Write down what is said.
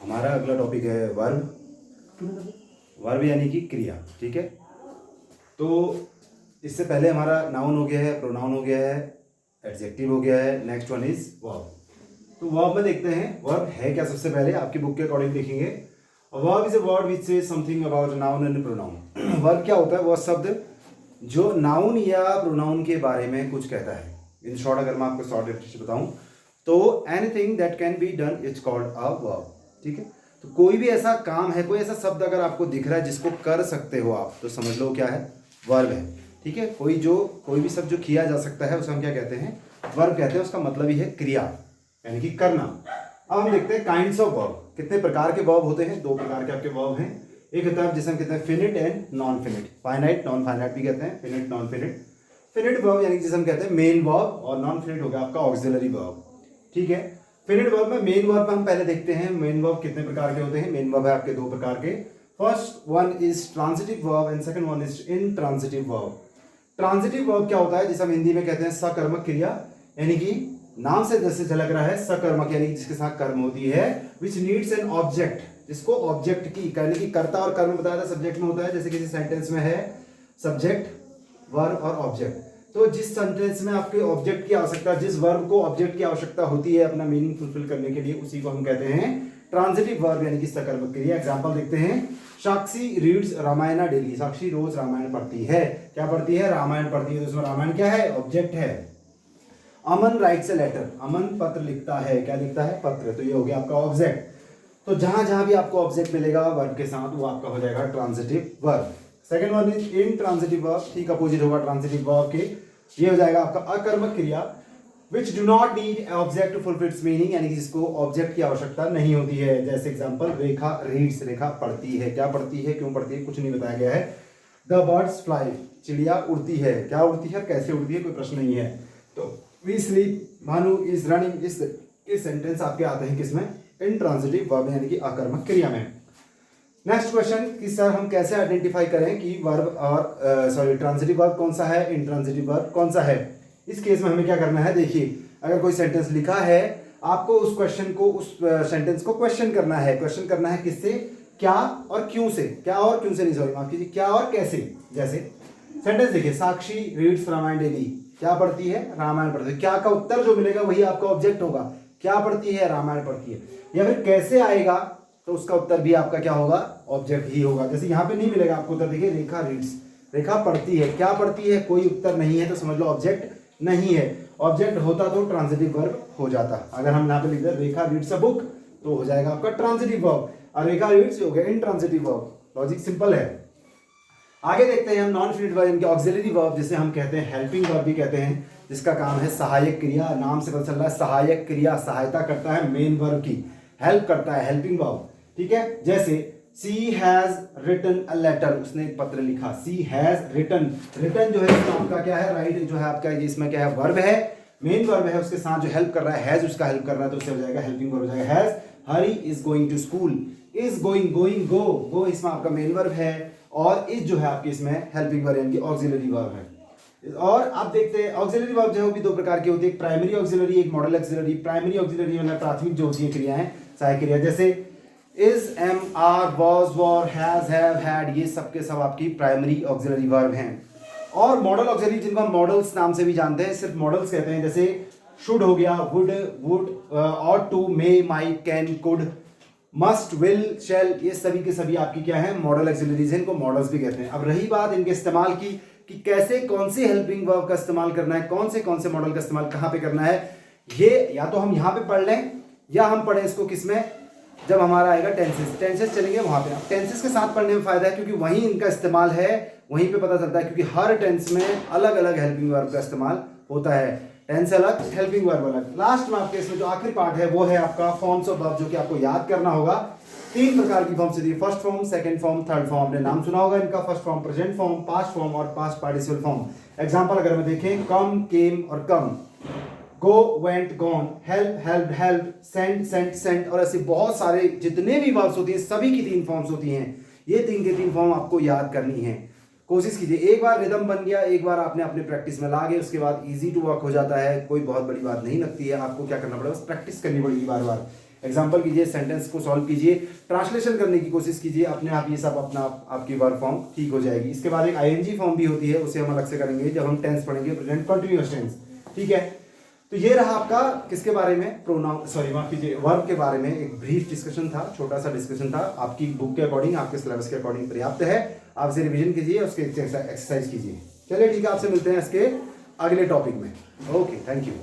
हमारा अगला टॉपिक है वर्ब। वर्ब यानी कि क्रिया। ठीक है, तो इससे पहले हमारा नाउन हो गया है, प्रोनाउन हो गया है, एडजेक्टिव हो गया है, नेक्स्ट वन इज वर्ब। तो वर्ब में देखते हैं वर्ब है क्या। सबसे पहले आपकी बुक के अकॉर्डिंग देखेंगे, verb is a word which says something about noun and pronoun. Verb क्या होता है? वह शब्द जो नाउन या प्रोनाउन के बारे में कुछ कहता है। इन शॉर्ट अगर मैं आपको शॉर्ट डेफिनेशन बताऊं तो anything that can be done is called a verb. ठीक है, तो कोई भी ऐसा काम है, कोई ऐसा शब्द अगर आपको दिख रहा है जिसको कर सकते हो आप, तो समझ लो क्या है, वर्ब है। ठीक है, कोई भी शब्द जो किया जा सकता है उसे हम क्या कहते हैं? वर्ब कहते हैं। उसका मतलब ही है क्रिया, यानी कि करना। अब हम देखते हैं काइंड्स ऑफ वर्ब। कितने प्रकार के वर्ब होते हैं? दो प्रकार के आपके वर्ब हैं। एक होता है जिसे हम कहते हैं finite and non finite, finite non finite भी कहते हैं, finite non finite. Finite verb यानी जिसे हम कहते हैं मेन वर्ब, और नॉन फिनिट हो गया आपका ऑक्सिलरी वर्ब। ठीक है, फिनिट वर्ब में मेन वर्ब में हम पहले देखते हैं मेन वर्ब कितने प्रकार के होते हैं। मेन वर्ब है आपके दो प्रकार के। First one is transitive verb and second one is intransitive verb. Transitive verb क्या होता है? जिसे हम हिंदी में कहते हैं सकर्मक क्रिया, यानी कि नाम से जैसे झलक रहा है सकर्मक, यानी जिसके साथ कर्म होती है, विच नीड्स एन ऑब्जेक्ट, जिसको ऑब्जेक्ट की, यानी कि कर्ता और कर्म बताया था सब्जेक्ट में होता है। जैसे किसी सेंटेंस में है सब्जेक्ट, वर्ब और ऑब्जेक्ट, तो जिस सेंटेंस में आपके ऑब्जेक्ट की आवश्यकता, जिस वर्ब को ऑब्जेक्ट की आवश्यकता होती है अपना मीनिंग फुलफिल करने के लिए, उसी को हम कहते हैं ट्रांजिटिव वर्ब, यानी कि सकर्मक क्रिया। एग्जांपल देखते हैं, साक्षी रीड्स रामायण डेली। साक्षी रोज रामायण पढ़ती है। क्या पढ़ती है? रामायण पढ़ती है। तो उसमें रामायण क्या है? ऑब्जेक्ट है। अमन राइट्स ए लेटर। अमन पत्र लिखता है। क्या लिखता है? पत्र। तो ये हो गया आपका ऑब्जेक्ट। तो जहां जहां भी आपको ऑब्जेक्ट मिलेगा वर्ब के साथ, वो आपका हो जाएगा transitive verb. Second one is intransitive verb, ठीक अपोजिट होगा ट्रांजिटिव वर्ब के। ये हो जाएगा आपका अकर्मक क्रिया, which do not need object to fulfil its meaning, यानी कि जिसको ऑब्जेक्ट की आवश्यकता नहीं होती है। जैसे एग्जांपल, रेखा रीड्स, रेखा पढ़ती है। क्या पढ़ती है? क्यों पढ़ती है? कुछ नहीं बताया गया है। द बर्ड्स फ्लाई, चिड़िया उड़ती है। क्या उड़ती है? कैसे उड़ती है? कोई प्रश्न नहीं है। तो we sleep, Bhanu is running, इस सेंटेंस आपके आते हैं किसमें? इंट्रांजिटिव वर्ब, यानी कि अकर्मक क्रिया में। नेक्स्ट क्वेश्चन कि सर हम कैसे आइडेंटिफाई करें कि वर्ब और ट्रांजिटिव वर्ब कौन सा है, इंट्रांजिटिव वर्ब कौन सा है? इस केस में हमें क्या करना है? देखिए, अगर कोई सेंटेंस लिखा है, आपको उस क्वेश्चन को, उस सेंटेंस को क्वेश्चन करना है। क्वेश्चन करना है किससे? क्या और क्यों से। क्या और क्यों से नहीं, सॉरी माफ कीजिए, क्या और कैसे। जैसे सेंटेंस देखिए, साक्षी रीड्स रामायण डेली। क्या पढ़ती है? रामायण पढ़ती है। क्या का उत्तर जो मिलेगा वही आपका ऑब्जेक्ट होगा। क्या पढ़ती है? रामायण पढ़ती है। या फिर कैसे आएगा, तो उसका उत्तर भी आपका क्या होगा? ऑब्जेक्ट ही होगा। जैसे यहाँ पे नहीं मिलेगा आपको उत्तर, देखिए रेखा रीड्स, रेखा पढ़ती है। क्या पढ़ती है? कोई उत्तर नहीं है, तो समझ लो ऑब्जेक्ट नहीं है। ऑब्जेक्ट होता तो ट्रांजिटिव वर्ब हो जाता। अगर हम यहाँ पे लिख दें रेखा रीड्स अ बुक, तो हो जाएगा आपका ट्रांजिटिव वर्ब, और रेखा रीड्स हो गया इंट्रांजिटिव वर्ब। लॉजिक सिंपल है। आगे देखते हैं हम नॉन फिनिट वर्ब, इनके ऑक्सिलरी वर्ब, जिसे हम कहते हैं हेल्पिंग वर्ब भी कहते हैं, जिसका काम है सहायक क्रिया। नाम से पता चल रहा है सहायक क्रिया, सहायता करता है मेन वर्ब की, हेल्प करता है, हेल्पिंग वर्ब। ठीक है, जैसे सी हैज रिटन अ लेटर, उसने एक पत्र लिखा। सी हैज रिटन, रिटन जो है इसमें आपका क्या है? राइट जो है आपका, इसमें क्या है? वर्ब है, मेन वर्ब है, उसके साथ जो हेल्प कर रहा है, हैज उसका हेल्प कर रहा है, तो उससे हो जाएगा हेल्पिंग वर्ब हो जाएगा। Has Hari is going to school, is going, going go, go इसमें आपका मेन वर्ब है, और इज जो है आपकी इसमें हेल्पिंग वर्ब यानी कि ऑक्सिलरी वर्ब है। और आप देखते हैं ऑक्सिलरी वर्ब जो है वो भी दो प्रकार की होती है, एक प्राइमरी ऑक्सिलरी, एक मॉडल ऑक्सिलरी। प्राइमरी ऑक्सिलरी मतलब प्राथमिक जो होती है क्रियाएं, सहायक क्रिया, जैसे is, am, are, was, were, has, have, had, ये सब के सब आपकी प्राइमरी ऑक्सिलरी वर्ब हैं। और मॉडल ऑक्सिलरी जिनको हम मॉडल्स नाम से भी जानते हैं, सिर्फ मॉडल्स कहते हैं, जैसे शुड हो गया, would, would, ought to, may, might, can, could, must, will, shall, ये सभी के सभी आपकी क्या है? मॉडल ऑक्सिलरीज हैं, इनको मॉडल्स भी कहते हैं। अब रही बात इनके इस्तेमाल की कि कैसे, कौन से हेल्पिंग वर्ब का इस्तेमाल करना है, कौन से मॉडल का इस्तेमाल कहाँ पे करना है, ये या तो हम यहाँ पे पढ़ लें, या हम पढ़ें इसको किसमें? जब हमारा आएगा टेंसेस, टेंसेस चलेंगे वहां पे। टेंसेस के साथ पढ़ने में फायदा है, क्योंकि वहीं इनका इस्तेमाल है, वहीं पे पता चलता है, क्योंकि हर टेंस में अलग अलग हेल्पिंग वर्ब का इस्तेमाल होता है। टेंस अलग, हेल्पिंग वर्ब अलग। लास्ट में आपके इसमें जो आखिरी पार्ट है वो है आपका फॉर्म्स ऑफ वर्ब, जो कि आपको याद करना होगा। तीन प्रकार की फॉर्म्स होती है, first form, second form, third form. आपने नाम सुना होगा इनका, first form present form, past form और पास्ट पार्टिसिपल फॉर्म। एग्जांपल अगर हम देखें, कम, केम और come, go, went, gone, help, help, help, send, sent, sent, और ऐसे बहुत सारे जितने भी वर्ब्स होती हैं सभी की तीन फॉर्म्स होती हैं। ये तीन के तीन फॉर्म आपको याद करनी है। कोशिश कीजिए, एक बार रिदम बन गया, एक बार आपने अपने प्रैक्टिस में ला गए, उसके बाद इजी टू वर्क हो जाता है, कोई बहुत बड़ी बात नहीं लगती है। आपको क्या करना पड़ेगा? बस प्रैक्टिस करनी पड़ेगी बार बार। एग्जाम्पल कीजिए, सेंटेंस को सॉल्व कीजिए, ट्रांसलेशन करने की कोशिश कीजिए, अपने आप ये सब अपना आपकी वर्ब फॉर्म ठीक हो जाएगी। इसके बाद एक आईएनजी फॉर्म भी होती है, उसे हम अलग से करेंगे जब हम टेंस पढ़ेंगे, प्रेजेंट कंटिन्यूअस टेंस। ठीक है, तो ये रहा आपका किसके बारे में, प्रोनाउन, सॉरी माफ कीजिए, वर्ब के बारे में एक ब्रीफ डिस्कशन था, छोटा सा डिस्कशन था। आपकी बुक के अकॉर्डिंग, आपके सिलेबस के अकॉर्डिंग पर्याप्त है। आप इसे रिवीजन कीजिए, उसके एक्सरसाइज कीजिए। चलिए ठीक है, आपसे मिलते हैं इसके अगले टॉपिक में। Okay, thank you.